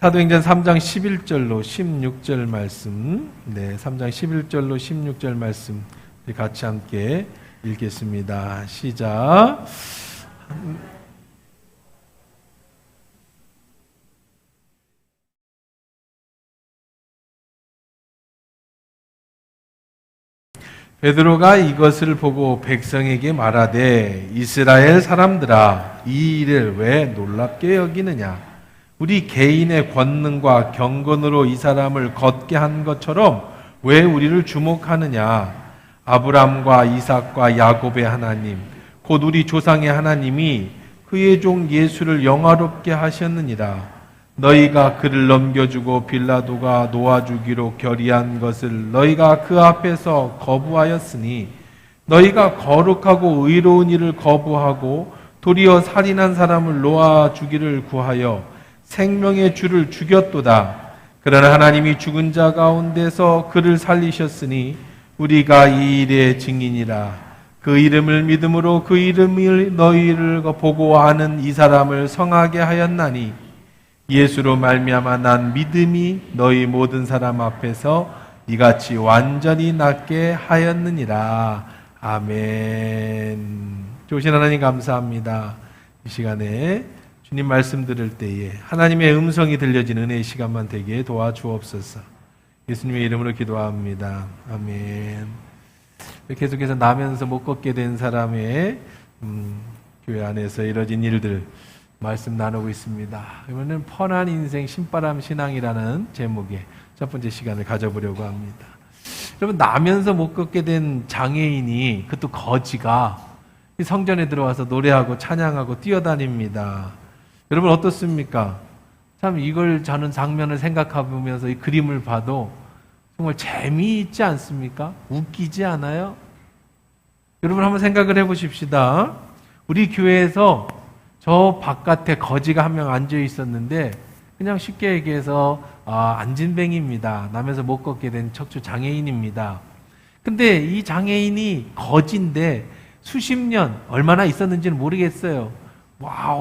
사도행전 3장 11절로 16절 말씀, 3장 11절로 16절 말씀 같이 함께 읽겠습니다. 시작. 베드로가 이것을 보고 백성에게 말하되 이스라엘 사람들아 이 일을 왜 놀랍게 여기느냐? 우리 개인의 권능과 경건으로 이 사람을 걷게 한 것처럼 왜 우리를 주목하느냐? 아브람과 이삭과 야곱의 하나님 곧 우리 조상의 하나님이 그의 종 예수를 영화롭게 하셨느니라. 너희가 그를 넘겨주고 빌라도가 놓아주기로 결의한 것을 너희가 그 앞에서 거부하였으니 너희가 거룩하고 의로운 일을 거부하고 도리어 살인한 사람을 놓아주기를 구하여 생명의 주를 죽였도다. 그러나 하나님이 죽은 자 가운데서 그를 살리셨으니 우리가 이 일의 증인이라. 그 이름을 믿음으로 그 이름을 너희를 보고 아는 이 사람을 성하게 하였나니 예수로 말미암아 난 믿음이 너희 모든 사람 앞에서 이같이 완전히 낫게 하였느니라. 아멘. 좋으신 하나님 감사합니다. 이 시간에 주님 말씀 들을 때에 하나님의 음성이 들려지는 은혜의 시간만 되게 도와주옵소서. 예수님의 이름으로 기도합니다. 아멘. 계속해서 나면서 못 걷게 된 사람의 교회 안에서 이뤄진 일들 말씀 나누고 있습니다. 그러면 펀한 인생 신바람 신앙이라는 제목의 첫 번째 시간을 가져보려고 합니다. 여러분, 나면서 못 걷게 된 장애인이, 그것도 거지가 성전에 들어와서 노래하고 찬양하고 뛰어다닙니다. 여러분 어떻습니까? 참 이걸 저는 장면을 생각해보면서 이 그림을 봐도 정말 재미있지 않습니까? 웃기지 않아요? 여러분 한번 생각을 해보십시다. 우리 교회에서 저 바깥에 거지가 한 명 앉아 있었는데 그냥 쉽게 얘기해서 안진뱅이입니다. 남에서 못 걷게 된 척추 장애인입니다. 근데 이 장애인이 거지인데 수십 년 얼마나 있었는지는 모르겠어요.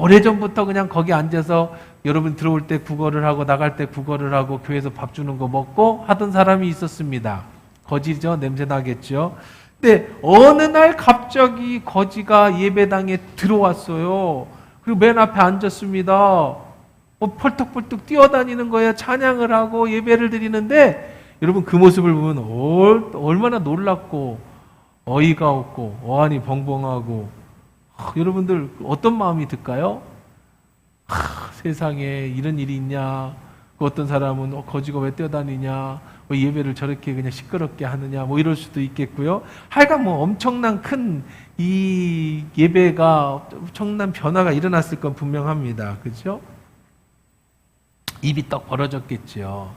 오래전부터 그냥 거기 앉아서 여러분 들어올 때 국어를 하고 나갈 때 국어를 하고 교회에서 밥 주는 거 먹고 하던 사람이 있었습니다. 거지죠? 냄새 나겠죠? 근데 어느 날 갑자기 거지가 예배당에 들어왔어요. 그리고 맨 앞에 앉았습니다. 펄떡펄떡 뛰어다니는 거예요. 찬양을 하고 예배를 드리는데 여러분 그 모습을 보면 얼마나 놀랍고 어이가 없고 어안이 벙벙하고 여러분들 어떤 마음이 들까요? 세상에 이런 일이 있냐? 어떤 사람은 거지가 왜 뛰어다니냐? 왜 예배를 저렇게 그냥 시끄럽게 하느냐? 이럴 수도 있겠고요. 하여간 엄청난 큰 이 예배가 엄청난 변화가 일어났을 건 분명합니다. 그렇죠? 입이 떡 벌어졌겠죠.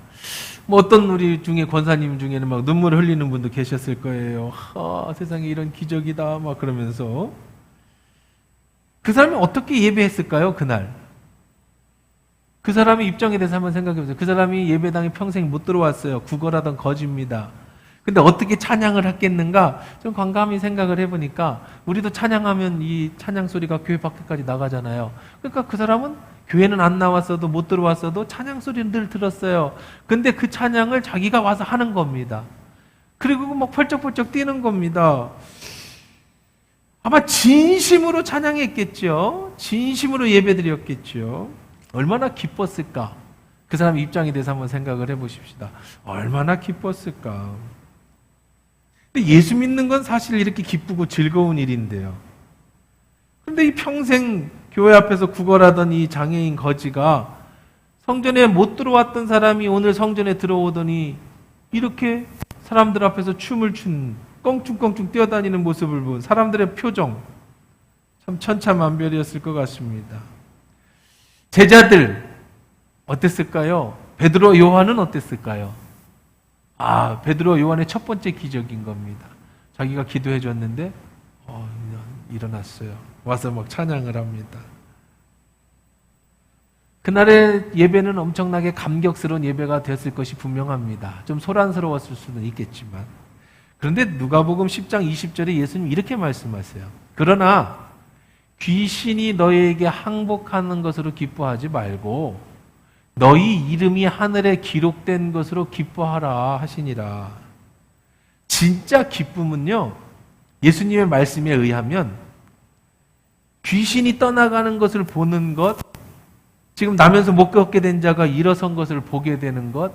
어떤 우리 중에 권사님 중에는 막 눈물 흘리는 분도 계셨을 거예요. 세상에 이런 기적이다 막 그러면서. 그 사람이 어떻게 예배했을까요? 그날 그 사람의 입장에 대해서 한번 생각해보세요. 그 사람이 예배당에 평생 못 들어왔어요. 구걸하던 거지입니다. 근데 어떻게 찬양을 했겠는가? 좀 관감히 생각을 해보니까 우리도 찬양하면 이 찬양 소리가 교회 밖에까지 나가잖아요. 그러니까 그 사람은 교회는 안 나왔어도 못 들어왔어도 찬양 소리는 늘 들었어요. 근데 그 찬양을 자기가 와서 하는 겁니다. 그리고 막 펄쩍펄쩍 뛰는 겁니다. 아마 진심으로 찬양했겠죠. 진심으로 예배드렸겠죠. 얼마나 기뻤을까? 그 사람 입장에 대해서 한번 생각을 해보십시다. 얼마나 기뻤을까? 근데 예수 믿는 건 사실 이렇게 기쁘고 즐거운 일인데요. 그런데 이 평생 교회 앞에서 구걸하던 이 장애인 거지가 성전에 못 들어왔던 사람이 오늘 성전에 들어오더니 이렇게 사람들 앞에서 춤을 춘 껑충껑충 뛰어다니는 모습을 본 사람들의 표정 참 천차만별이었을 것 같습니다. 제자들 어땠을까요? 베드로 요한은 어땠을까요? 베드로 요한의 첫 번째 기적인 겁니다. 자기가 기도해 줬는데 일어났어요. 와서 막 찬양을 합니다. 그날의 예배는 엄청나게 감격스러운 예배가 되었을 것이 분명합니다. 좀 소란스러웠을 수는 있겠지만 그런데 누가복음 10장 20절에 예수님 이렇게 말씀하세요. 그러나 귀신이 너희에게 항복하는 것으로 기뻐하지 말고 너희 이름이 하늘에 기록된 것으로 기뻐하라 하시니라. 진짜 기쁨은요, 예수님의 말씀에 의하면 귀신이 떠나가는 것을 보는 것, 지금 나면서 못 걷게 된 자가 일어선 것을 보게 되는 것,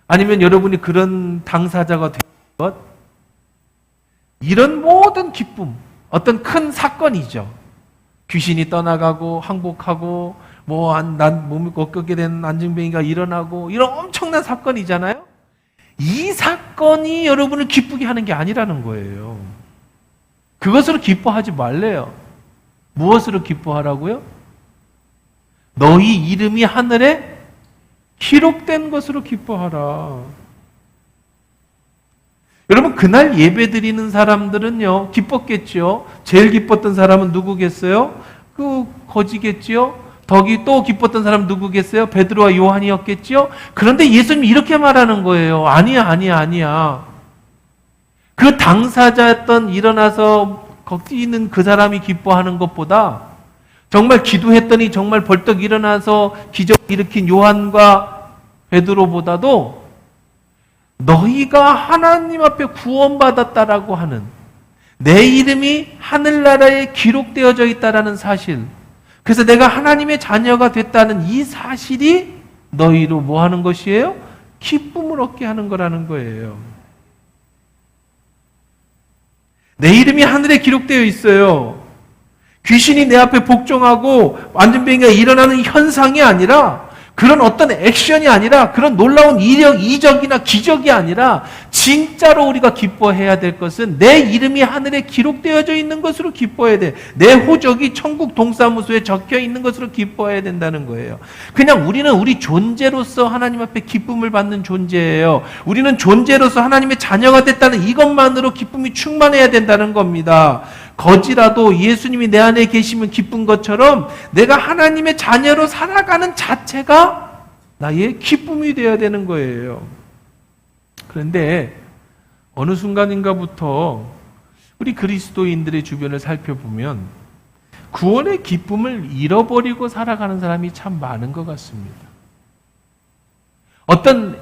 아니면 여러분이 그런 당사자가 되는 것, 이런 모든 기쁨, 어떤 큰 사건이죠. 귀신이 떠나가고 항복하고 난 몸이 못 걷게 된 안증뱅이가 일어나고 이런 엄청난 사건이잖아요. 이 사건이 여러분을 기쁘게 하는 게 아니라는 거예요. 그것으로 기뻐하지 말래요. 무엇으로 기뻐하라고요? 너희 이름이 하늘에 기록된 것으로 기뻐하라. 여러분, 그날 예배 드리는 사람들은요, 기뻤겠죠. 제일 기뻤던 사람은 누구겠어요? 그 거지겠죠. 덕이 또 기뻤던 사람 누구겠어요? 베드로와 요한이었겠죠. 그런데 예수님이 이렇게 말하는 거예요. 아니야. 그 당사자였던, 일어나서 걷기는 그 사람이 기뻐하는 것보다 정말 기도했더니 정말 벌떡 일어나서 기적을 일으킨 요한과 베드로보다도 너희가 하나님 앞에 구원받았다라고 하는, 내 이름이 하늘나라에 기록되어져 있다라는 사실, 그래서 내가 하나님의 자녀가 됐다는 이 사실이 너희로 뭐 하는 것이에요? 기쁨을 얻게 하는 거라는 거예요. 내 이름이 하늘에 기록되어 있어요. 귀신이 내 앞에 복종하고 안전뱅이가 일어나는 현상이 아니라, 그런 어떤 액션이 아니라, 그런 놀라운 이적이나 기적이 아니라, 진짜로 우리가 기뻐해야 될 것은 내 이름이 하늘에 기록되어져 있는 것으로 기뻐해야 돼. 내 호적이 천국 동사무소에 적혀 있는 것으로 기뻐해야 된다는 거예요. 그냥 우리는 우리 존재로서 하나님 앞에 기쁨을 받는 존재예요. 우리는 존재로서 하나님의 자녀가 됐다는 이것만으로 기쁨이 충만해야 된다는 겁니다. 거지라도 예수님이 내 안에 계시면 기쁜 것처럼 내가 하나님의 자녀로 살아가는 자체가 나의 기쁨이 되어야 되는 거예요. 그런데 어느 순간인가부터 우리 그리스도인들의 주변을 살펴보면 구원의 기쁨을 잃어버리고 살아가는 사람이 참 많은 것 같습니다. 어떤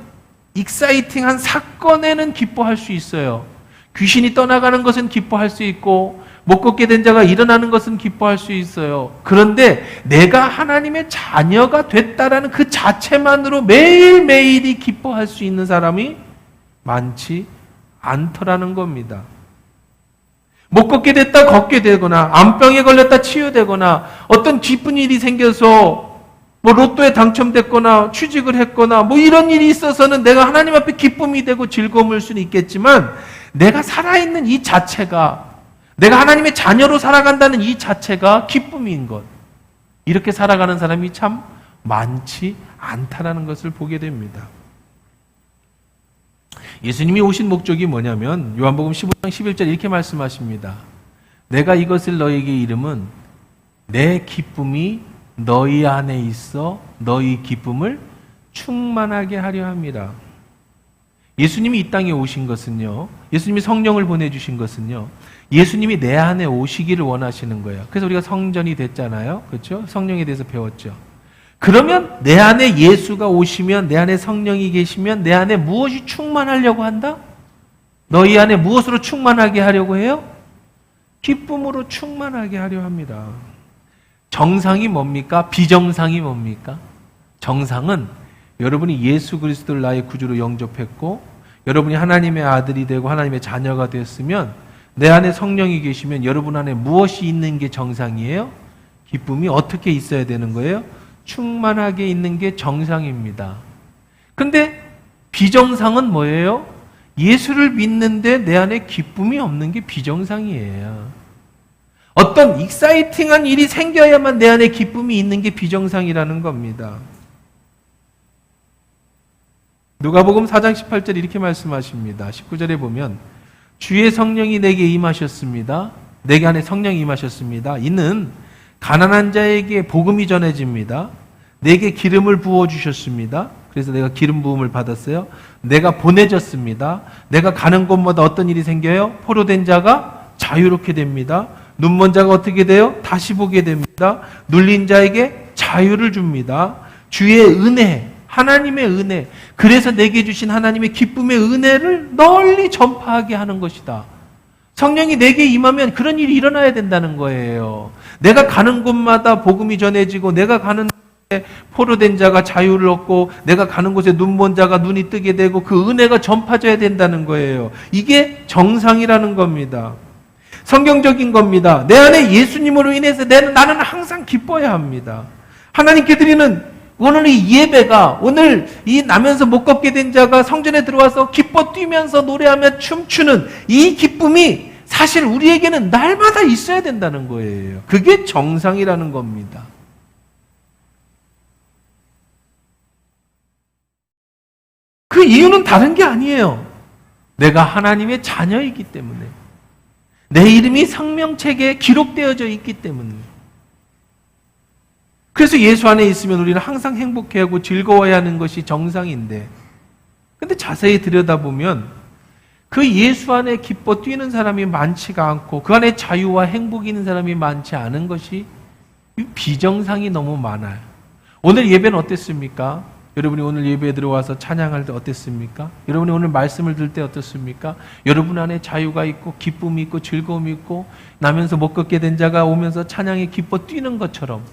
익사이팅한 사건에는 기뻐할 수 있어요. 귀신이 떠나가는 것은 기뻐할 수 있고, 못 걷게 된 자가 일어나는 것은 기뻐할 수 있어요. 그런데 내가 하나님의 자녀가 됐다라는 그 자체만으로 매일매일이 기뻐할 수 있는 사람이 많지 않더라는 겁니다. 못 걷게 됐다 걷게 되거나, 암병에 걸렸다 치유되거나, 어떤 기쁜 일이 생겨서 로또에 당첨됐거나 취직을 했거나 이런 일이 있어서는 내가 하나님 앞에 기쁨이 되고 즐거움일 수는 있겠지만, 내가 살아있는 이 자체가, 내가 하나님의 자녀로 살아간다는 이 자체가 기쁨인 것, 이렇게 살아가는 사람이 참 많지 않다라는 것을 보게 됩니다. 예수님이 오신 목적이 뭐냐면 요한복음 15장 11절 이렇게 말씀하십니다. 내가 이것을 너희에게 이름은 내 기쁨이 너희 안에 있어 너희 기쁨을 충만하게 하려 함이라. 예수님이 이 땅에 오신 것은요, 예수님이 성령을 보내주신 것은요, 예수님이 내 안에 오시기를 원하시는 거예요. 그래서 우리가 성전이 됐잖아요. 그렇죠? 성령에 대해서 배웠죠. 그러면 내 안에 예수가 오시면, 내 안에 성령이 계시면 내 안에 무엇이 충만하려고 한다? 너희 안에 무엇으로 충만하게 하려고 해요? 기쁨으로 충만하게 하려 합니다. 정상이 뭡니까? 비정상이 뭡니까? 정상은 여러분이 예수 그리스도를 나의 구주로 영접했고, 여러분이 하나님의 아들이 되고 하나님의 자녀가 됐으면, 내 안에 성령이 계시면 여러분 안에 무엇이 있는 게 정상이에요? 기쁨이 어떻게 있어야 되는 거예요? 충만하게 있는 게 정상입니다. 근데 비정상은 뭐예요? 예수를 믿는데 내 안에 기쁨이 없는 게 비정상이에요. 어떤 익사이팅한 일이 생겨야만 내 안에 기쁨이 있는 게 비정상이라는 겁니다. 누가복음 4장 18절 이렇게 말씀하십니다. 19절에 보면 주의 성령이 내게 임하셨습니다. 내게 안에 성령이 임하셨습니다. 이는 가난한 자에게 복음이 전해집니다. 내게 기름을 부어주셨습니다. 그래서 내가 기름 부음을 받았어요. 내가 보내졌습니다. 내가 가는 곳마다 어떤 일이 생겨요? 포로된 자가 자유롭게 됩니다. 눈먼 자가 어떻게 돼요? 다시 보게 됩니다. 눌린 자에게 자유를 줍니다. 주의 은혜, 하나님의 은혜, 그래서 내게 주신 하나님의 기쁨의 은혜를 널리 전파하게 하는 것이다. 성령이 내게 임하면 그런 일이 일어나야 된다는 거예요. 내가 가는 곳마다 복음이 전해지고, 내가 가는 곳에 포로된 자가 자유를 얻고, 내가 가는 곳에 눈먼 자가 눈이 뜨게 되고, 그 은혜가 전파져야 된다는 거예요. 이게 정상이라는 겁니다. 성경적인 겁니다. 내 안에 예수님으로 인해서 나는 항상 기뻐야 합니다. 하나님께 드리는 오늘 이 예배가, 오늘 이 나면서 못 걷게 된 자가 성전에 들어와서 기뻐 뛰면서 노래하며 춤추는 이 기쁨이 사실 우리에게는 날마다 있어야 된다는 거예요. 그게 정상이라는 겁니다. 그 이유는 다른 게 아니에요. 내가 하나님의 자녀이기 때문에, 내 이름이 생명책에 기록되어져 있기 때문에. 그래서 예수 안에 있으면 우리는 항상 행복해하고 즐거워야 하는 것이 정상인데, 근데 자세히 들여다보면 그 예수 안에 기뻐 뛰는 사람이 많지가 않고, 그 안에 자유와 행복이 있는 사람이 많지 않은 것이 비정상이 너무 많아요. 오늘 예배는 어땠습니까? 여러분이 오늘 예배에 들어와서 찬양할 때 어땠습니까? 여러분이 오늘 말씀을 들을 때 어떻습니까? 여러분 안에 자유가 있고 기쁨이 있고 즐거움이 있고, 나면서 못 걷게 된 자가 오면서 찬양에 기뻐 뛰는 것처럼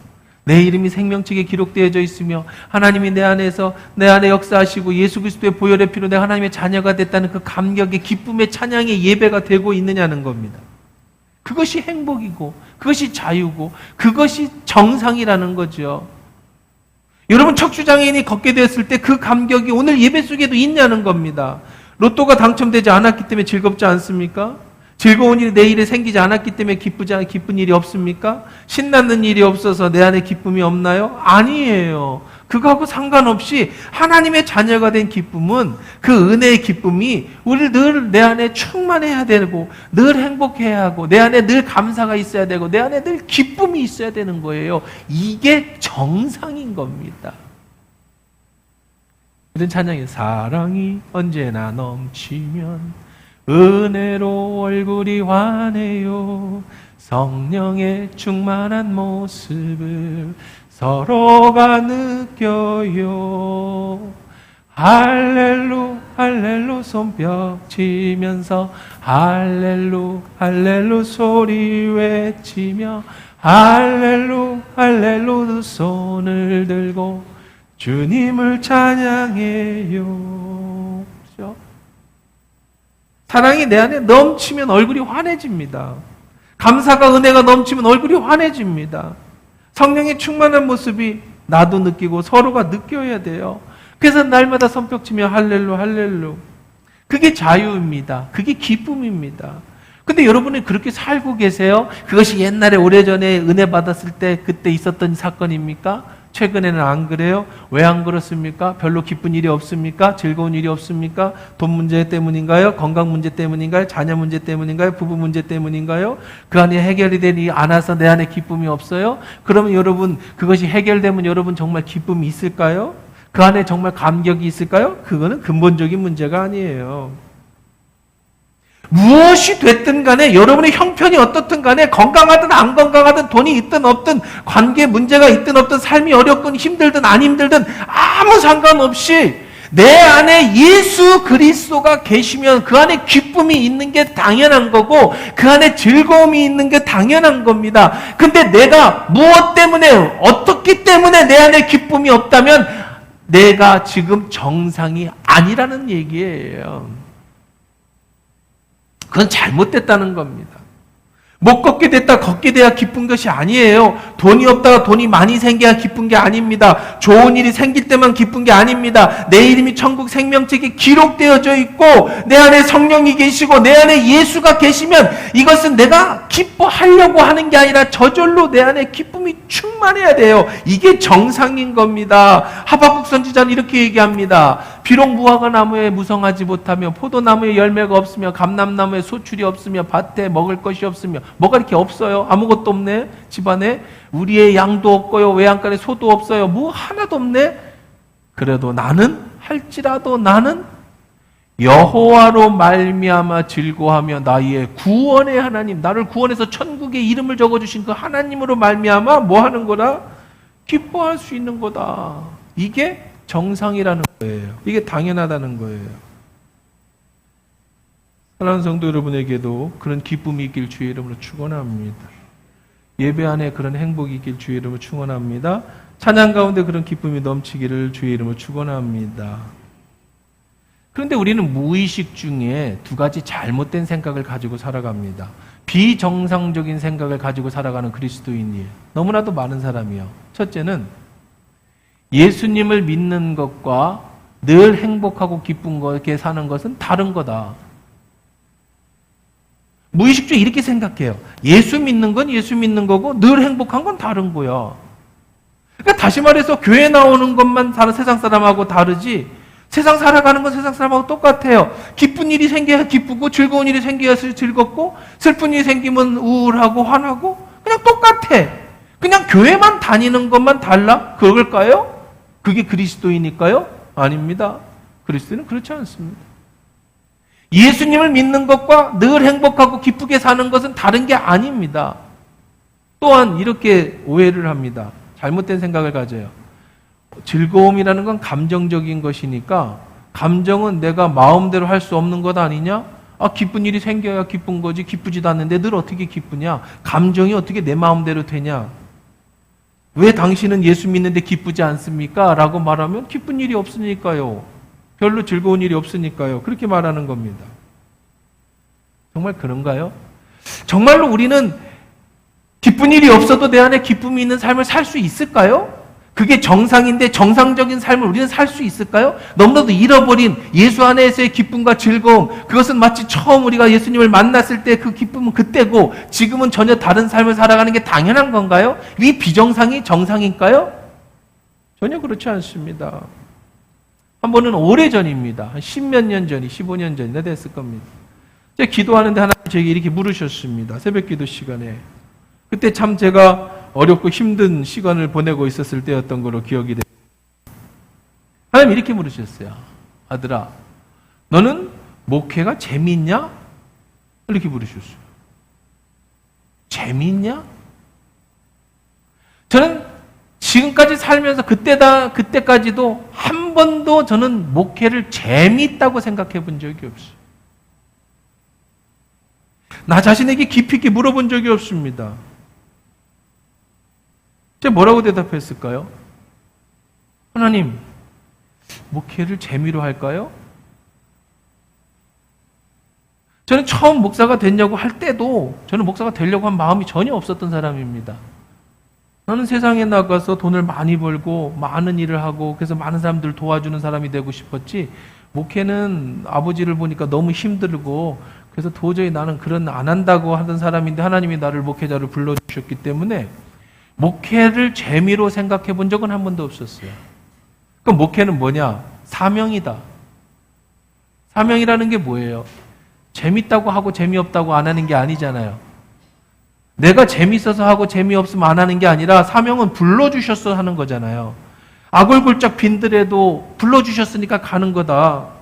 내 이름이 생명책에 기록되어져 있으며, 하나님이 내 안에 역사하시고, 예수 그리스도의 보혈의 피로 내가 하나님의 자녀가 됐다는 그 감격의 기쁨의 찬양의 예배가 되고 있느냐는 겁니다. 그것이 행복이고, 그것이 자유고, 그것이 정상이라는 거죠. 여러분, 척추장애인이 걷게 되었을 때 그 감격이 오늘 예배 속에도 있냐는 겁니다. 로또가 당첨되지 않았기 때문에 즐겁지 않습니까? 즐거운 일이 내 일에 생기지 않았기 때문에 기쁜 일이 없습니까? 신나는 일이 없어서 내 안에 기쁨이 없나요? 아니에요. 그거하고 상관없이 하나님의 자녀가 된 기쁨은, 그 은혜의 기쁨이 우리 늘 내 안에 충만해야 되고, 늘 행복해야 하고, 내 안에 늘 감사가 있어야 되고, 내 안에 늘 기쁨이 있어야 되는 거예요. 이게 정상인 겁니다. 이런 찬양이, 사랑이 언제나 넘치면 은혜로 얼굴이 환해요. 성령의 충만한 모습을 서로가 느껴요. 할렐루 할렐루 손뼉 치면서, 할렐루 할렐루 소리 외치며, 할렐루 할렐루 두 손을 들고 주님을 찬양해요. 그렇죠? 사랑이 내 안에 넘치면 얼굴이 환해집니다. 감사가, 은혜가 넘치면 얼굴이 환해집니다. 성령의 충만한 모습이 나도 느끼고 서로가 느껴야 돼요. 그래서 날마다 손뼉치며 할렐루 할렐루. 그게 자유입니다. 그게 기쁨입니다. 근데 여러분이 그렇게 살고 계세요? 그것이 옛날에 오래전에 은혜 받았을 때 그때 있었던 사건입니까? 최근에는 안 그래요? 왜 안 그렇습니까? 별로 기쁜 일이 없습니까? 즐거운 일이 없습니까? 돈 문제 때문인가요? 건강 문제 때문인가요? 자녀 문제 때문인가요? 부부 문제 때문인가요? 그 안에 해결이 되지 않아서 내 안에 기쁨이 없어요? 그러면 여러분, 그것이 해결되면 여러분 정말 기쁨이 있을까요? 그 안에 정말 감격이 있을까요? 그거는 근본적인 문제가 아니에요. 무엇이 됐든 간에, 여러분의 형편이 어떻든 간에, 건강하든 안 건강하든, 돈이 있든 없든, 관계 문제가 있든 없든, 삶이 어렵든 힘들든 안 힘들든 아무 상관없이 내 안에 예수 그리스도가 계시면 그 안에 기쁨이 있는 게 당연한 거고, 그 안에 즐거움이 있는 게 당연한 겁니다. 근데 내가 무엇 때문에, 어떻기 때문에 내 안에 기쁨이 없다면 내가 지금 정상이 아니라는 얘기예요. 그건 잘못됐다는 겁니다. 못 걷게 됐다, 걷게 돼야 기쁜 것이 아니에요. 돈이 없다가 돈이 많이 생겨야 기쁜 게 아닙니다. 좋은 일이 생길 때만 기쁜 게 아닙니다. 내 이름이 천국 생명책에 기록되어져 있고, 내 안에 성령이 계시고, 내 안에 예수가 계시면 이것은 내가 기뻐하려고 하는 게 아니라 저절로 내 안에 기쁨이 충만해야 돼요. 이게 정상인 겁니다. 하박국 선지자는 이렇게 얘기합니다. 비록 무화과 나무에 무성하지 못하며, 포도나무에 열매가 없으며, 감람나무에 소출이 없으며, 밭에 먹을 것이 없으며, 뭐가 이렇게 없어요? 아무것도 없네. 집안에 우리의 양도 없고요, 외양간에 소도 없어요. 뭐 하나도 없네. 그래도 나는, 할지라도 나는 여호와로 말미암아 즐거워하며, 나의 구원의 하나님, 나를 구원해서 천국에 이름을 적어주신 그 하나님으로 말미암아 뭐 하는 거다? 기뻐할 수 있는 거다. 이게 정상이라는 거예요. 이게 당연하다는 거예요. 사랑하는 성도 여러분에게도 그런 기쁨이 있길 주의 이름으로 축원합니다. 예배 안에 그런 행복이 있길 주의 이름으로 축원합니다. 찬양 가운데 그런 기쁨이 넘치기를 주의 이름으로 축원합니다. 그런데 우리는 무의식 중에 두 가지 잘못된 생각을 가지고 살아갑니다. 비정상적인 생각을 가지고 살아가는 그리스도인이에요. 너무나도 많은 사람이요. 첫째는 예수님을 믿는 것과 늘 행복하고 기쁜 거에 사는 것은 다른 거다. 무의식적으로 이렇게 생각해요. 예수 믿는 건 예수 믿는 거고 늘 행복한 건 다른 거야. 그러니까 다시 말해서 교회 나오는 것만 다른 세상 사람하고 다르지 세상 살아가는 건 세상 사람하고 똑같아요. 기쁜 일이 생겨야 기쁘고 즐거운 일이 생겨야 즐겁고 슬픈 일이 생기면 우울하고 화나고 그냥 똑같아. 그냥 교회만 다니는 것만 달라? 그걸까요? 그게 그리스도이니까요? 아닙니다. 그리스도는 그렇지 않습니다. 예수님을 믿는 것과 늘 행복하고 기쁘게 사는 것은 다른 게 아닙니다. 또한 이렇게 오해를 합니다. 잘못된 생각을 가져요. 즐거움이라는 건 감정적인 것이니까 감정은 내가 마음대로 할 수 없는 것 아니냐? 기쁜 일이 생겨야 기쁜 거지 기쁘지도 않는데 늘 어떻게 기쁘냐? 감정이 어떻게 내 마음대로 되냐? 왜 당신은 예수 믿는데 기쁘지 않습니까? 라고 말하면 기쁜 일이 없으니까요. 별로 즐거운 일이 없으니까요. 그렇게 말하는 겁니다. 정말 그런가요? 정말로 우리는 기쁜 일이 없어도 내 안에 기쁨이 있는 삶을 살 수 있을까요? 그게 정상인데 정상적인 삶을 우리는 살 수 있을까요? 너무나도 잃어버린 예수 안에서의 기쁨과 즐거움, 그것은 마치 처음 우리가 예수님을 만났을 때 그 기쁨은 그때고 지금은 전혀 다른 삶을 살아가는 게 당연한 건가요? 이 비정상이 정상일까요? 전혀 그렇지 않습니다. 한 번은 오래전입니다. 한 10몇 년 전이 15년 전이나 됐을 겁니다. 제가 기도하는데 하나님 저에게 이렇게 물으셨습니다. 새벽 기도 시간에. 그때 참 제가 어렵고 힘든 시간을 보내고 있었을 때였던 걸로 기억이 돼요. 하나님 이렇게 물으셨어요. 아들아, 너는 목회가 재미있냐? 이렇게 물으셨어요. 재미있냐? 저는 지금까지 살면서 그때까지도 한 번도 저는 목회를 재미있다고 생각해 본 적이 없어요. 나 자신에게 깊이 있게 물어본 적이 없습니다. 제가 뭐라고 대답했을까요? 하나님, 목회를 재미로 할까요? 저는 처음 목사가 됐냐고 할 때도 저는 목사가 되려고 한 마음이 전혀 없었던 사람입니다. 저는 세상에 나가서 돈을 많이 벌고 많은 일을 하고 그래서 많은 사람들 도와주는 사람이 되고 싶었지, 목회는 아버지를 보니까 너무 힘들고 그래서 도저히 나는 그런 안 한다고 하던 사람인데 하나님이 나를 목회자로 불러주셨기 때문에 목회를 재미로 생각해 본 적은 한 번도 없었어요. 그럼 목회는 뭐냐? 사명이다. 사명이라는 게 뭐예요? 재밌다고 하고 재미없다고 안 하는 게 아니잖아요. 내가 재밌어서 하고 재미없으면 안 하는 게 아니라 사명은 불러주셨어 하는 거잖아요. 아골골짝 빈들에도 불러주셨으니까 가는 거다.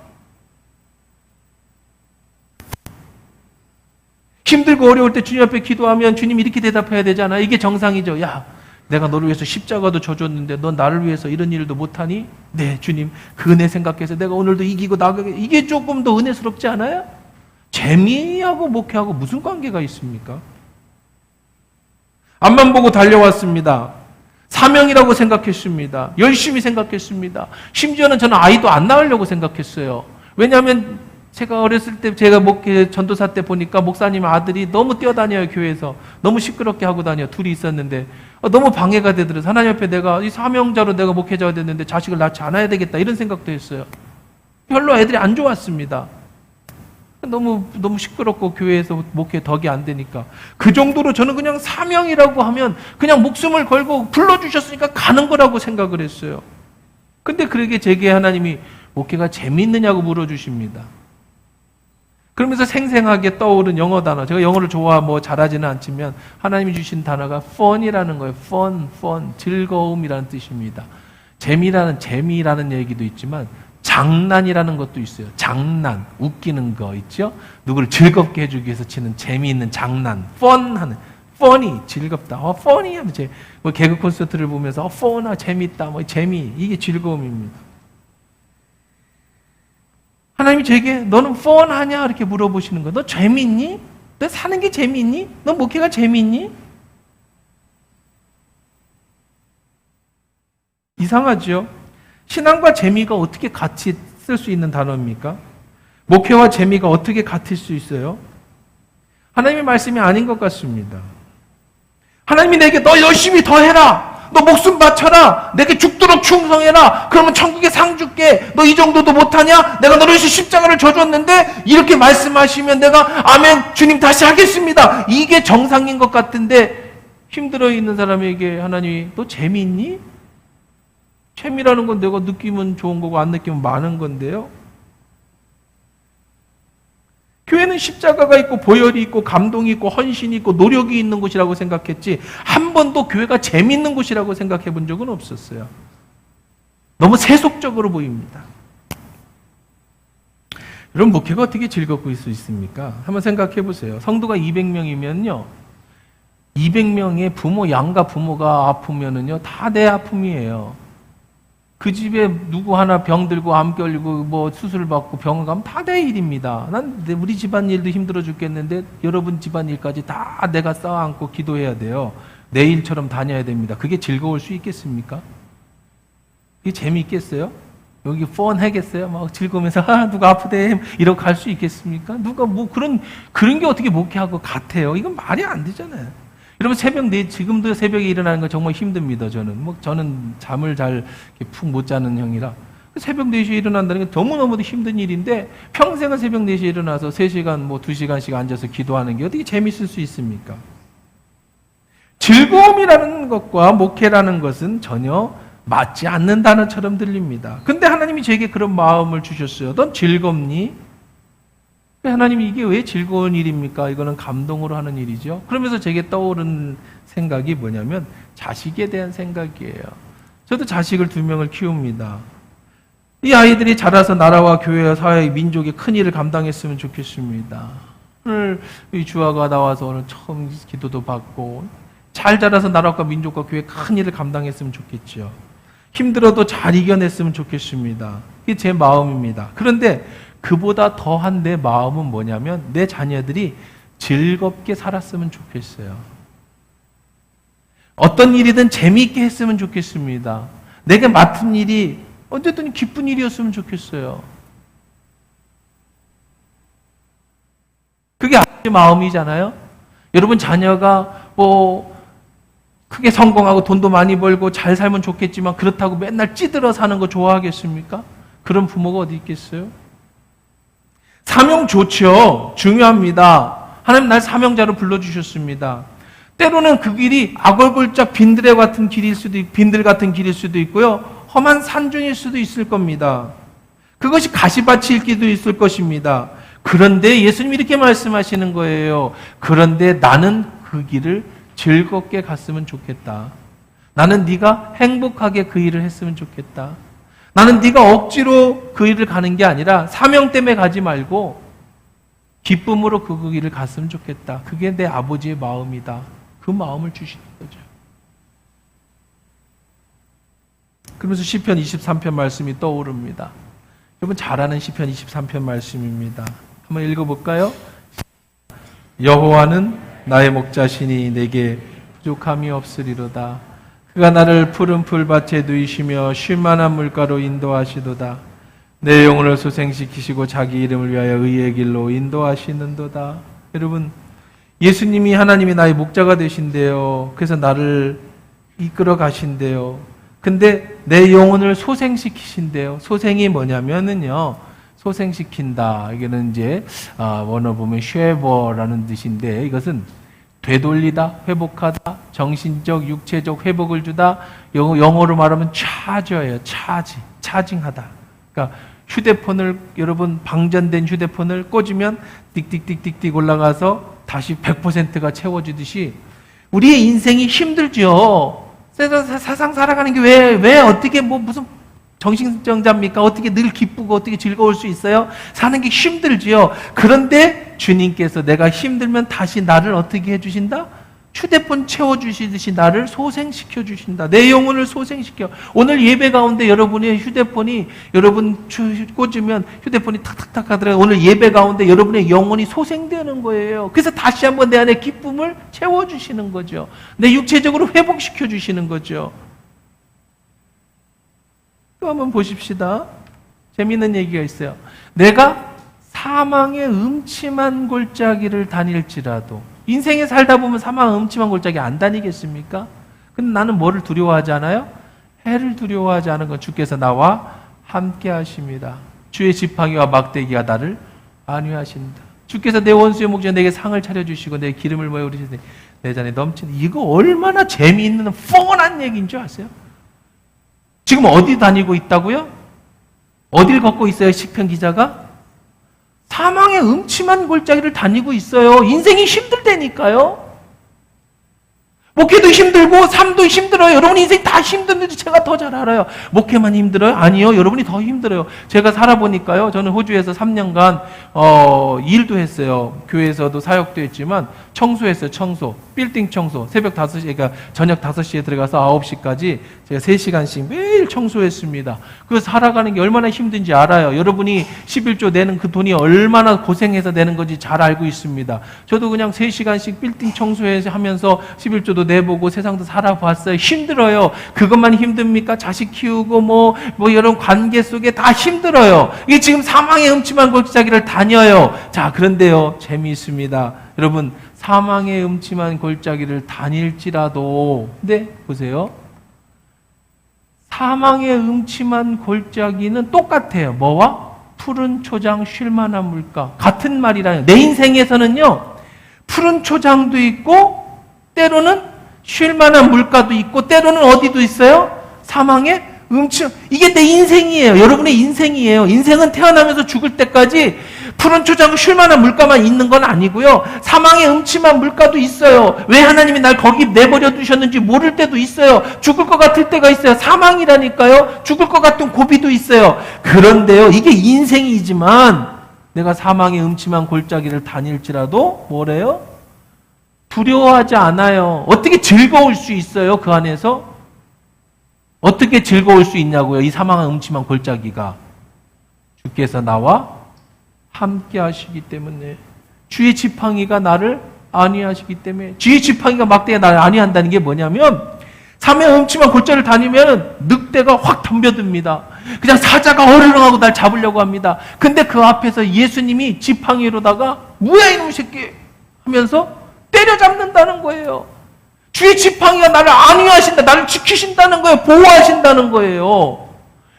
힘들고 어려울 때 주님 앞에 기도하면 주님이 이렇게 대답해야 되잖아. 이게 정상이죠. 야, 내가 너를 위해서 십자가도 져줬는데 넌 나를 위해서 이런 일도 못하니? 네, 주님, 그 은혜 생각해서 내가 오늘도 이기고 나가게. 이게 조금 더 은혜스럽지 않아요? 재미하고 목회하고 무슨 관계가 있습니까? 앞만 보고 달려왔습니다. 사명이라고 생각했습니다. 열심히 생각했습니다. 심지어는 저는 아이도 안 낳으려고 생각했어요. 왜냐하면 제가 어렸을 때 제가 목회 전도사 때 보니까 목사님 아들이 너무 뛰어다녀요. 교회에서 너무 시끄럽게 하고 다녀. 둘이 있었는데 너무 방해가 되더라고요. 하나님 앞에 내가 이 사명자로 내가 목회자가 됐는데 자식을 낳지 않아야 되겠다 이런 생각도 했어요. 별로 애들이 안 좋았습니다. 너무 시끄럽고 교회에서 목회 덕이 안 되니까. 그 정도로 저는 그냥 사명이라고 하면 그냥 목숨을 걸고 불러주셨으니까 가는 거라고 생각을 했어요. 근데 그러게 제게 하나님이 목회가 재미있느냐고 물어주십니다. 그러면서 생생하게 떠오른 영어 단어, 제가 영어를 잘하지는 않지만 하나님이 주신 단어가 fun이라는 거예요. fun, 즐거움이라는 뜻입니다. 재미라는 얘기도 있지만 장난이라는 것도 있어요. 장난, 웃기는 거 있죠? 누구를 즐겁게 해주기 위해서 치는 재미있는 장난, funny, 즐겁다. funny 하면 뭐 개그 콘서트를 보면서 fun나 재밌다, 뭐 재미, 이게 즐거움입니다. 하나님이 제게 너는 fun하냐 이렇게 물어보시는 거예요. 너 재밌니? 너 사는 게 재밌니? 너 목회가 재밌니? 이상하죠? 신앙과 재미가 어떻게 같이 쓸 수 있는 단어입니까? 목회와 재미가 어떻게 같을 수 있어요? 하나님의 말씀이 아닌 것 같습니다. 하나님이 내게 너 열심히 더 해라. 너 목숨 바쳐라. 내게 죽도록 충성해라. 그러면 천국에 상 줄게. 너 이 정도도 못하냐? 내가 너를 위해서 십자가를 져줬는데 이렇게 말씀하시면 내가 아멘 주님 다시 하겠습니다. 이게 정상인 것 같은데 힘들어 있는 사람에게 하나님이 너 재미있니? 재미라는 건 내가 느끼면 좋은 거고 안 느끼면 많은 건데요. 교회는 십자가가 있고 보혈이 있고 감동이 있고 헌신이 있고 노력이 있는 곳이라고 생각했지 한 번도 교회가 재미있는 곳이라고 생각해 본 적은 없었어요. 너무 세속적으로 보입니다. 여러분 목회가 어떻게 즐겁고 있을 수 있습니까? 한번 생각해 보세요. 성도가 200명이면요. 200명의 부모, 양가 부모가 아프면은요. 다 내 아픔이에요. 그 집에 누구 하나 병들고 암 걸리고 뭐 수술 받고 병원 가면 다 내 일입니다. 난 우리 집안 일도 힘들어 죽겠는데 여러분 집안 일까지 다 내가 쌓아안고 기도해야 돼요. 내 일처럼 다녀야 됩니다. 그게 즐거울 수 있겠습니까? 그게 재미있겠어요? 여기 펀하겠어요? 막 즐거우면서 누가 아프대 이러고 갈 수 있겠습니까? 누가 뭐 그런 게 어떻게 목회하고 같아요? 이건 말이 안 되잖아요. 여러분 지금도 새벽에 일어나는 거 정말 힘듭니다. 저는 잠을 잘 푹 못 자는 형이라 새벽 4시에 일어난다는 게 너무너무도 힘든 일인데 평생은 새벽 4시에 일어나서 3시간 뭐 2시간씩 앉아서 기도하는 게 어떻게 재밌을 수 있습니까? 즐거움이라는 것과 목회라는 것은 전혀 맞지 않는 단어처럼 들립니다. 근데 하나님이 제게 그런 마음을 주셨어요. 넌 즐겁니? 하나님이 이게 왜 즐거운 일입니까? 이거는 감동으로 하는 일이죠. 그러면서 제게 떠오른 생각이 뭐냐면 자식에 대한 생각이에요. 저도 자식을 2명을 키웁니다. 이 아이들이 자라서 나라와 교회와 사회, 민족의 큰 일을 감당했으면 좋겠습니다. 오늘 이 주아가 나와서 오늘 처음 기도도 받고 잘 자라서 나라과 민족과 교회 큰 일을 감당했으면 좋겠죠. 힘들어도 잘 이겨냈으면 좋겠습니다. 이게 제 마음입니다. 그런데 그보다 더한 내 마음은 뭐냐면 내 자녀들이 즐겁게 살았으면 좋겠어요. 어떤 일이든 재미있게 했으면 좋겠습니다. 내게 맡은 일이 어쨌든 기쁜 일이었으면 좋겠어요. 그게 아버지의 마음이잖아요. 여러분 자녀가 뭐 크게 성공하고 돈도 많이 벌고 잘 살면 좋겠지만 그렇다고 맨날 찌들어 사는 거 좋아하겠습니까? 그런 부모가 어디 있겠어요? 사명 좋죠. 중요합니다. 하나님 날 사명자로 불러주셨습니다. 때로는 그 길이 악월골짝 빈들 같은 길일 수도 있고요. 험한 산중일 수도 있을 겁니다. 그것이 가시밭일 수도 있을 것입니다. 그런데 예수님이 이렇게 말씀하시는 거예요. 그런데 나는 그 길을 즐겁게 갔으면 좋겠다. 나는 네가 행복하게 그 일을 했으면 좋겠다. 나는 네가 억지로 그 일을 가는 게 아니라 사명 때문에 가지 말고 기쁨으로 그 길을 갔으면 좋겠다. 그게 내 아버지의 마음이다. 그 마음을 주시는 거죠. 그러면서 시편 23편 말씀이 떠오릅니다. 여러분 잘 아는 시편 23편 말씀입니다. 한번 읽어볼까요? 여호와는 나의 목자시니 내게 부족함이 없으리로다. 그가 나를 푸른 풀밭에 누이시며 쉴만한 물가로 인도하시도다. 내 영혼을 소생시키시고 자기 이름을 위하여 의의 길로 인도하시는도다. 여러분 예수님이 하나님이 나의 목자가 되신대요. 그래서 나를 이끌어 가신대요. 근데 내 영혼을 소생시키신대요. 소생이 뭐냐면은요. 소생시킨다. 이게는 이제 원어 보면 쉐버라는 뜻인데 이것은 되돌리다, 회복하다, 정신적, 육체적 회복을 주다. 영어로 말하면 차저예요. 차징하다. 그러니까 휴대폰을 여러분 방전된 휴대폰을 꽂으면 띡띡띡띡띡 올라가서 다시 100%가 채워지듯이 우리의 인생이 힘들죠. 세상 살아가는 게 왜 어떻게 뭐 무슨 정신병자입니까? 어떻게 늘 기쁘고 어떻게 즐거울 수 있어요? 사는 게 힘들지요. 그런데 주님께서 내가 힘들면 다시 나를 어떻게 해주신다? 휴대폰 채워주시듯이 나를 소생시켜 주신다. 내 영혼을 소생시켜. 오늘 예배 가운데 여러분의 휴대폰이 여러분 꽂으면 휴대폰이 탁탁탁 하더라고요. 오늘 예배 가운데 여러분의 영혼이 소생되는 거예요. 그래서 다시 한번 내 안에 기쁨을 채워주시는 거죠. 내 육체적으로 회복시켜 주시는 거죠. 또 한번 보십시다. 재미있는 얘기가 있어요. 내가 사망의 음침한 골짜기를 다닐지라도, 인생에 살다 보면 사망의 음침한 골짜기 안 다니겠습니까? 근데 나는 뭐를 두려워하지 않아요? 해를 두려워하지 않은 건 주께서 나와 함께 하십니다. 주의 지팡이와 막대기가 나를 안위하신다. 주께서 내 원수의 목전에 내게 상을 차려주시고 내 기름을 모여 오르시니 내 잔에 넘치는, 이거 얼마나 재미있는 뻔한 얘기인 줄 아세요? 지금 어디 다니고 있다고요? 어딜 걷고 있어요? 시편 기자가? 사망의 음침한 골짜기를 다니고 있어요. 인생이 힘들다니까요. 목회도 힘들고 삶도 힘들어요. 여러분 인생 다 힘든데 제가 더 잘 알아요. 목회만 힘들어요? 아니요. 여러분이 더 힘들어요. 제가 살아보니까요. 저는 호주에서 3년간 일도 했어요. 교회에서도 사역도 했지만 청소했어요. 청소. 빌딩 청소. 새벽 5시, 그러니까 저녁 5시에 들어가서 9시까지 제가 3시간씩 매일 청소했습니다. 그래서 살아가는 게 얼마나 힘든지 알아요. 여러분이 11조 내는 그 돈이 얼마나 고생해서 내는 건지 잘 알고 있습니다. 저도 그냥 3시간씩 빌딩 청소하면서 11조도 내보고 세상도 살아봤어요. 힘들어요. 그것만 힘듭니까? 자식 키우고 뭐 여러 관계 속에 다 힘들어요. 이게 지금 사망의 음침한 골짜기를 다녀요. 자, 그런데요, 재미있습니다. 여러분, 사망의 음침한 골짜기를 다닐지라도, 근데 보세요. 사망의 음침한 골짜기는 똑같아요. 뭐와? 푸른 초장 쉴 만한 물가. 같은 말이라요. 내 인생에서는요, 푸른 초장도 있고 때로는 쉴 만한 물가도 있고 때로는 어디도 있어요? 사망의 음침. 이게 내 인생이에요. 여러분의 인생이에요. 인생은 태어나면서 죽을 때까지 푸른 초장 쉴 만한 물가만 있는 건 아니고요. 사망의 음침한 물가도 있어요. 왜 하나님이 날 거기 내버려 두셨는지 모를 때도 있어요. 죽을 것 같을 때가 있어요. 사망이라니까요. 죽을 것 같은 고비도 있어요. 그런데요, 이게 인생이지만 내가 사망의 음침한 골짜기를 다닐지라도 뭐래요? 두려워하지 않아요. 어떻게 즐거울 수 있어요? 그 안에서? 어떻게 즐거울 수 있냐고요? 이 사망의 음침한 골짜기가. 주께서 나와 함께 하시기 때문에. 주의 지팡이가 나를 안위하시기 때문에. 주의 지팡이가 막대기가 나를 안위한다는 게 뭐냐면, 사망의 음침한 골짜기를 다니면 늑대가 확 덤벼듭니다. 그냥 사자가 어르렁하고 날 잡으려고 합니다. 근데 그 앞에서 예수님이 지팡이로다가 뭐야 이놈의 새끼 하면서 때려잡는다는 거예요. 주의 지팡이가 나를 안위하신다. 나를 지키신다는 거예요. 보호하신다는 거예요.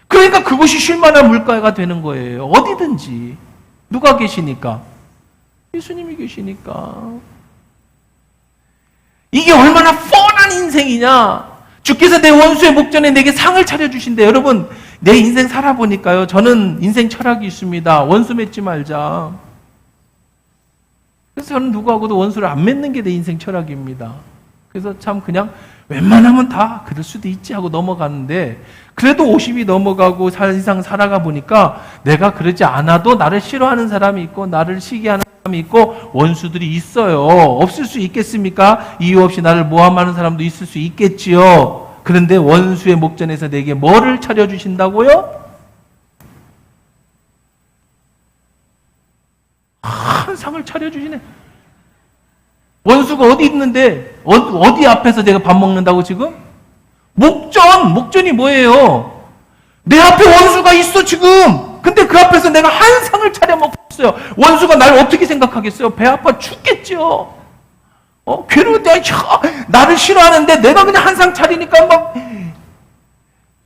그러니까 그것이 쉴만한 물가가 되는 거예요. 어디든지. 누가 계시니까? 예수님이 계시니까. 이게 얼마나 뻔한 인생이냐. 주께서 내 원수의 목전에 내게 상을 차려주신대. 여러분, 내 인생 살아보니까요, 저는 인생 철학이 있습니다. 원수 맺지 말자. 그래서 저는 누구하고도 원수를 안 맺는 게 내 인생 철학입니다. 그래서 참 그냥 웬만하면 다 그럴 수도 있지 하고 넘어가는데, 그래도 50이 넘어가고 이상 살아가 보니까 내가 그러지 않아도 나를 싫어하는 사람이 있고 나를 시기하는 사람이 있고 원수들이 있어요. 없을 수 있겠습니까? 이유 없이 나를 모함하는 사람도 있을 수 있겠지요. 그런데 원수의 목전에서 내게 뭐를 차려주신다고요? 한 상을 차려주시네. 원수가 어디 있는데, 어디 앞에서 내가 밥 먹는다고 지금? 목전이 뭐예요? 내 앞에 원수가 있어 지금. 근데 그 앞에서 내가 한 상을 차려 먹고 있어요. 원수가 날 어떻게 생각하겠어요? 배 아파 죽겠죠. 괴로울 때 나를 싫어하는데 내가 그냥 한 상 차리니까 막.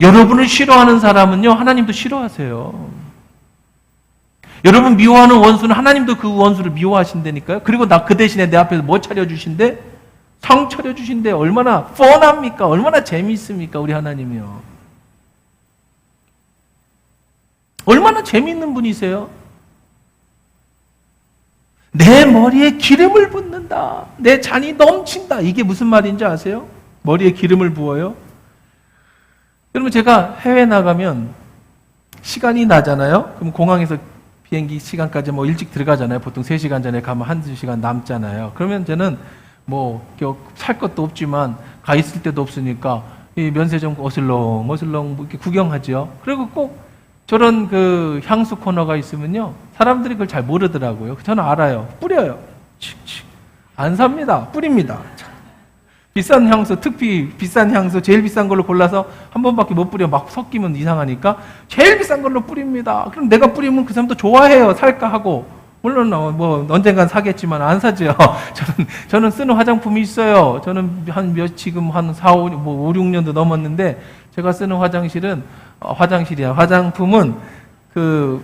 여러분을 싫어하는 사람은요, 하나님도 싫어하세요. 여러분 미워하는 원수는 하나님도 그 원수를 미워하신다니까요. 그리고 그 대신에 내 앞에서 뭐 차려주신대? 상 차려주신대. 얼마나 뻔합니까? 얼마나 재미있습니까? 우리 하나님이요. 얼마나 재미있는 분이세요? 내 머리에 기름을 붓는다. 내 잔이 넘친다. 이게 무슨 말인지 아세요? 머리에 기름을 부어요? 여러분, 제가 해외 나가면 시간이 나잖아요. 그럼 공항에서 비행기 시간까지 뭐 일찍 들어가잖아요. 보통 3시간 전에 가면 1-2시간 남잖아요. 그러면 저는 살 것도 없지만 가 있을 데도 없으니까 이 면세점 어슬렁 이렇게 구경하죠. 그리고 꼭 저런 그 향수 코너가 있으면요, 사람들이 그걸 잘 모르더라고요. 저는 알아요. 뿌려요. 칙칙. 안 삽니다. 뿌립니다. 비싼 향수, 특히 비싼 향수, 제일 비싼 걸로 골라서 한 번밖에 못 뿌려. 막 섞이면 이상하니까 제일 비싼 걸로 뿌립니다. 그럼 내가 뿌리면 그 사람도 좋아해요. 살까 하고. 물론 언젠간 사겠지만 안 사죠. 저는 쓰는 화장품이 있어요. 저는 지금 한 5, 6년도 넘었는데 제가 쓰는 화장품은 그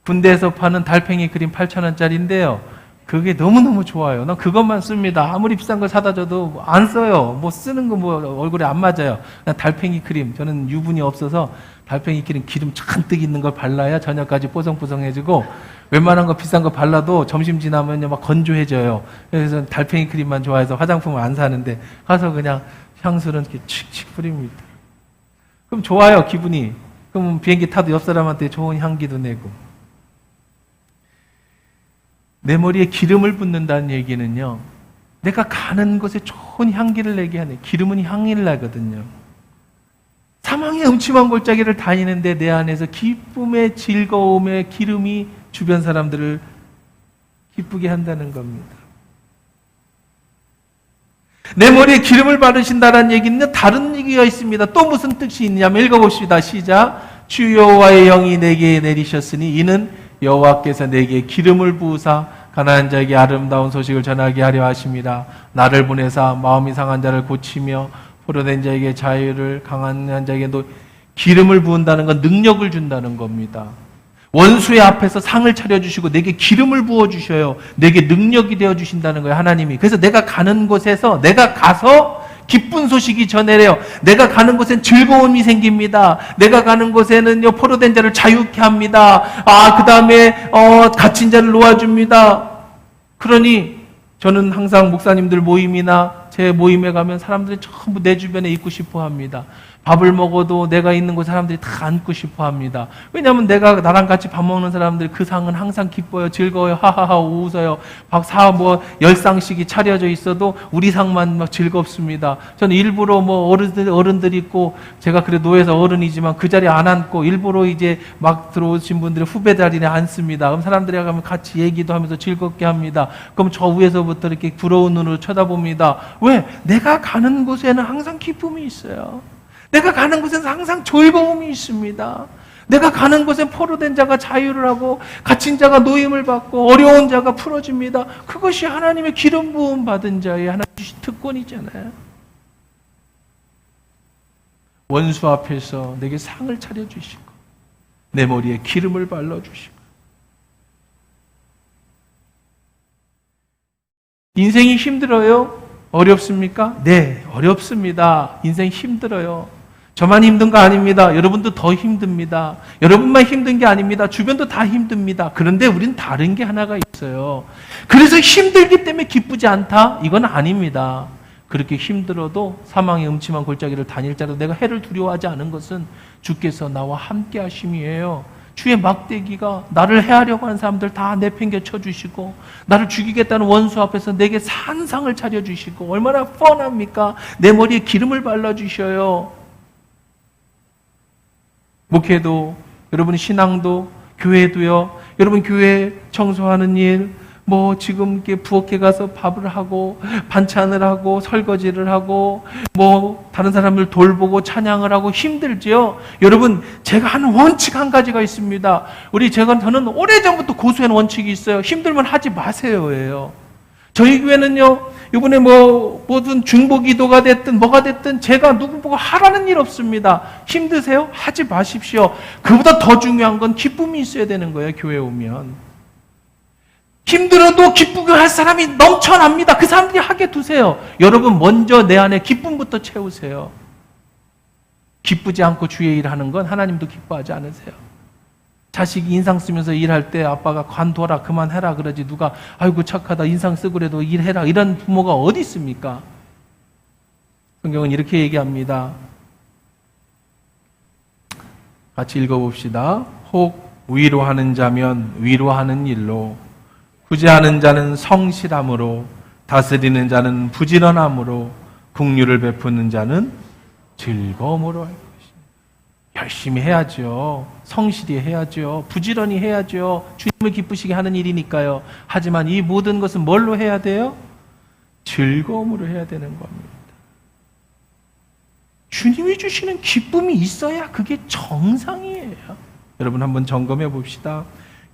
군대에서 파는 달팽이 크림 8,000원짜리인데요. 그게 너무너무 좋아요. 난 그것만 씁니다. 아무리 비싼 걸 사다 줘도 안 써요. 쓰는 거 얼굴에 안 맞아요. 그냥 달팽이 크림. 저는 유분이 없어서 달팽이 크림 기름 잔뜩 있는 걸 발라야 저녁까지 뽀송뽀송해지고, 웬만한 거 비싼 거 발라도 점심 지나면요 막 건조해져요. 그래서 달팽이 크림만 좋아해서 화장품을 안 사는데, 가서 그냥 향수는 이렇게 칙칙 뿌립니다. 그럼 좋아요, 기분이. 그럼 비행기 타도 옆 사람한테 좋은 향기도 내고. 내 머리에 기름을 붓는다는 얘기는요, 내가 가는 곳에 좋은 향기를 내게 하네. 기름은 향기를 내거든요. 사망의 음침한 골짜기를 다니는데 내 안에서 기쁨의 즐거움의 기름이 주변 사람들을 기쁘게 한다는 겁니다. 내 머리에 기름을 바르신다는 얘기는 다른 얘기가 있습니다. 또 무슨 뜻이 있냐면 읽어봅시다. 시작. 주 여호와의 영이 내게 내리셨으니 이는 여호와께서 내게 기름을 부으사 가난한 자에게 아름다운 소식을 전하게 하려 하심이라. 나를 보내사 마음이 상한 자를 고치며 포로된 자에게 자유를, 강한 자에게도 기름을 부은다는 건 능력을 준다는 겁니다. 원수의 앞에서 상을 차려주시고 내게 기름을 부어주셔요. 내게 능력이 되어주신다는 거예요, 하나님이. 그래서 내가 가는 곳에서 내가 가서 기쁜 소식이 전해래요. 내가 가는 곳엔 즐거움이 생깁니다. 내가 가는 곳에는요, 포로된 자를 자유케 합니다. 그 다음에 갇힌 자를 놓아줍니다. 그러니 저는 항상 목사님들 모임이나 제 모임에 가면 사람들이 전부 내 주변에 있고 싶어 합니다. 밥을 먹어도 내가 있는 곳 사람들이 다 앉고 싶어 합니다. 왜냐하면 나랑 같이 밥 먹는 사람들 그 상은 항상 기뻐요. 즐거워요. 하하하 웃어요. 10상씩이 차려져 있어도 우리 상만 막 즐겁습니다. 저는 일부러 어른들 있고, 제가 그래 노예에서 어른이지만 그 자리에 안 앉고 일부러 이제 막 들어오신 분들의 후배 자리에 앉습니다. 그럼 사람들이 가면 같이 얘기도 하면서 즐겁게 합니다. 그럼 저 위에서부터 이렇게 부러운 눈으로 쳐다봅니다. 왜? 내가 가는 곳에는 항상 기쁨이 있어요. 내가 가는 곳에는 항상 즐거움이 있습니다. 내가 가는 곳엔 포로된 자가 자유를 하고 갇힌 자가 노임을 받고 어려운 자가 풀어집니다. 그것이 하나님의 기름 부음 받은 자의 하나님 주신 특권이잖아요. 원수 앞에서 내게 상을 차려주시고 내 머리에 기름을 발라주시고. 인생이 힘들어요? 어렵습니까? 네, 어렵습니다. 인생 힘들어요. 저만 힘든 거 아닙니다. 여러분도 더 힘듭니다. 여러분만 힘든 게 아닙니다. 주변도 다 힘듭니다. 그런데 우린 다른 게 하나가 있어요. 그래서 힘들기 때문에 기쁘지 않다? 이건 아닙니다. 그렇게 힘들어도 사망의 음침한 골짜기를 다닐지라도 내가 해를 두려워하지 않은 것은 주께서 나와 함께 하심이에요. 주의 막대기가 나를 해하려고 하는 사람들 다 내팽개 쳐주시고, 나를 죽이겠다는 원수 앞에서 내게 산상을 차려주시고, 얼마나 뻔합니까? 내 머리에 기름을 발라주셔요. 목회도, 여러분 신앙도, 교회도요. 여러분 교회 청소하는 일, 지금 이렇게 부엌에 가서 밥을 하고 반찬을 하고 설거지를 하고 다른 사람을 돌보고 찬양을 하고 힘들죠. 여러분, 제가 하는 원칙 한 가지가 있습니다. 저는 오래전부터 고수한 원칙이 있어요. 힘들면 하지 마세요예요. 저희 교회는요, 이번에 모든 중보기도가 됐든 뭐가 됐든 제가 누구 보고 하라는 일 없습니다. 힘드세요? 하지 마십시오. 그보다 더 중요한 건 기쁨이 있어야 되는 거예요, 교회에 오면. 힘들어도 기쁘게 할 사람이 넘쳐납니다. 그 사람들이 하게 두세요. 여러분, 먼저 내 안에 기쁨부터 채우세요. 기쁘지 않고 주의 일하는 건 하나님도 기뻐하지 않으세요. 자식이 인상 쓰면서 일할 때 아빠가 관둬라, 그만해라 그러지, 누가 아이고 착하다 인상 쓰고 그래도 일해라, 이런 부모가 어디 있습니까? 성경은 이렇게 얘기합니다. 같이 읽어봅시다. 혹 위로하는 자면 위로하는 일로, 구제하는 자는 성실함으로, 다스리는 자는 부지런함으로, 긍휼을 베푸는 자는 즐거움으로 할 것이니. 열심히 해야죠. 성실히 해야죠. 부지런히 해야죠. 주님을 기쁘시게 하는 일이니까요. 하지만 이 모든 것은 뭘로 해야 돼요? 즐거움으로 해야 되는 겁니다. 주님이 주시는 기쁨이 있어야 그게 정상이에요. 여러분 한번 점검해 봅시다.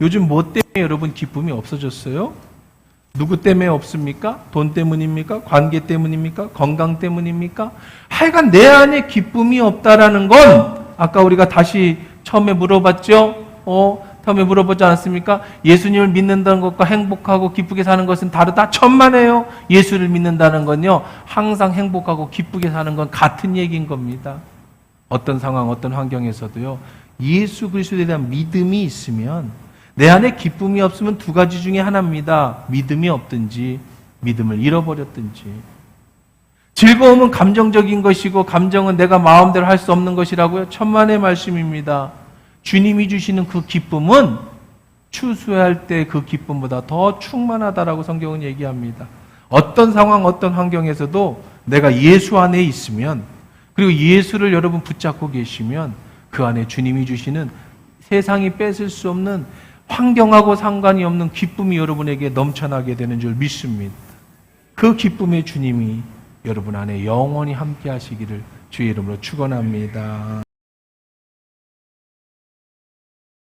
요즘 뭐 때문에 여러분 기쁨이 없어졌어요? 누구 때문에 없습니까? 돈 때문입니까? 관계 때문입니까? 건강 때문입니까? 하여간 내 안에 기쁨이 없다라는 건 아까 우리가 다시 처음에 물어봤죠? 처음에 물어보지 않았습니까? 예수님을 믿는다는 것과 행복하고 기쁘게 사는 것은 다르다? 천만에요. 예수를 믿는다는 건요, 항상 행복하고 기쁘게 사는 건 같은 얘기인 겁니다. 어떤 상황, 어떤 환경에서도요, 예수 그리스도에 대한 믿음이 있으면, 내 안에 기쁨이 없으면 두 가지 중에 하나입니다. 믿음이 없든지, 믿음을 잃어버렸든지. 즐거움은 감정적인 것이고, 감정은 내가 마음대로 할 수 없는 것이라고요. 천만의 말씀입니다. 주님이 주시는 그 기쁨은 추수할 때 그 기쁨보다 더 충만하다라고 성경은 얘기합니다. 어떤 상황, 어떤 환경에서도 내가 예수 안에 있으면, 그리고 예수를 여러분 붙잡고 계시면 그 안에 주님이 주시는 세상이 뺏을 수 없는, 환경하고 상관이 없는 기쁨이 여러분에게 넘쳐나게 되는 줄 믿습니다. 그 기쁨의 주님이 여러분 안에 영원히 함께 하시기를 주의 이름으로 축원합니다.